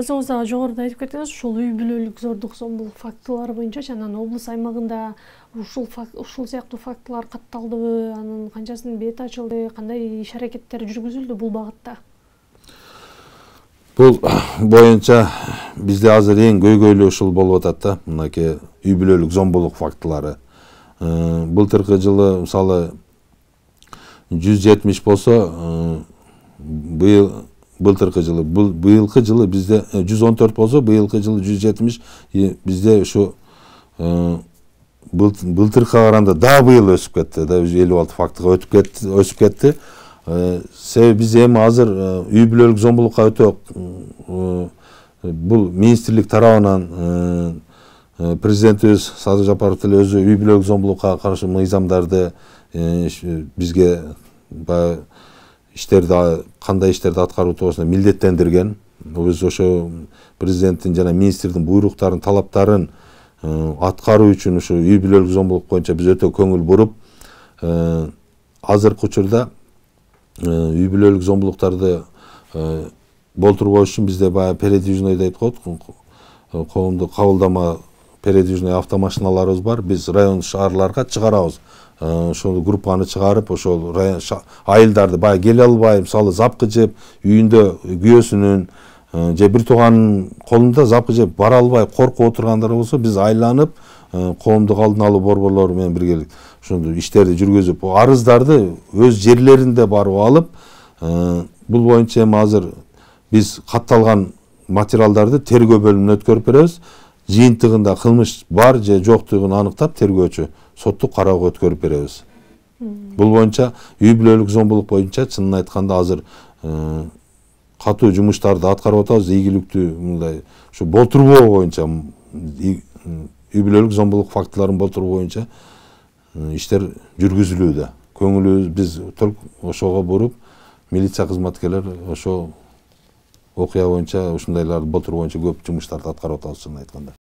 өзүңүз дагы жогоруда айтып кеттиңиз, ушул үй бүлөлүк зордук зомбулук фактылары боюнча анан облус аймагында ушул сыяктуу фактылар катталдыбы, анын канчасынын бети ачылды, кандай иш аракеттер жүргүзүлдү бул багытта? Бул боюнча бизде азыр эң көйгөйлүү ушул болуп атат да, мынакей үй бүлөлүк зомбулук фактылары. Былтыркы жылы мисалы 170 болсо, былтыркы жылы, быйылкы жылы бизде 114 болсо, быйылкы жылы 170, бизде ушу былтыркыга караганда да быйыл өсүп кетти, да 56 фактыга өсүп кетти. Себеби биз эми азыр үй бүлөлүк зомбулукка өтө бул министрлик тарабынан президентибиз Садыр Жапаров деле өзү үй бүлөлүк зомбулукка каршы мыйзамдарды бизге кандай иштерди аткаруу тоосунда милдеттендирген. Биз ошо президенттин жана министрдин буйруктарын, талаптарын аткаруу үчүн ушу үй бүлөлүк зомбулук боюнча биз өтө көңүл буруп, азыркы учурда үй бүлөлүк зомбулуктарды болтурбош үчүн бизде баягы передвижной дейт коет, коомдук кабылдама передвижной автомашиналарыбыз бар. Биз район шаарларга чыгарабыз. Ошол группаны чыгарып, ошол айылдарды баягы келе албай, мисалы запкы жеп, үйүндө күйөөсүнүн же бир тууганын колунда запкы жеп бара албай коркуп отургандар болсо, биз айланып, коомдук алдын алуу борборлору менен биргелик ушундый иштерди жүргүзүп, арыздарды өз жерлеринде барып алып, бул боюнча эми азыр биз катталган материалдарды тергөө бөлүмүнө өткөрүп беребиз. Жыйынтыгында кылмыш бар же жоктугун аныктап, тергөөчү соттук кароого өткөрүп беребиз. Бул боюнча үй бүлөлүк зомбулук боюнча чынын айтканда азыр катуу жумуштарды аткарып атабыз. Ийгиликтүү мындай ушу болтурбоо боюнча, үй бүлөлүк зомбулук фактыларын болтуруу боюнча иштер жүргүзүлүүдө. Көңүлүбүз биз ошого буруп, милиция кызматкерлер ошо окуя боюнча, ушундайларды болтуруу боюнча көп жумуштарды аткарып атабыз чынын айтканда.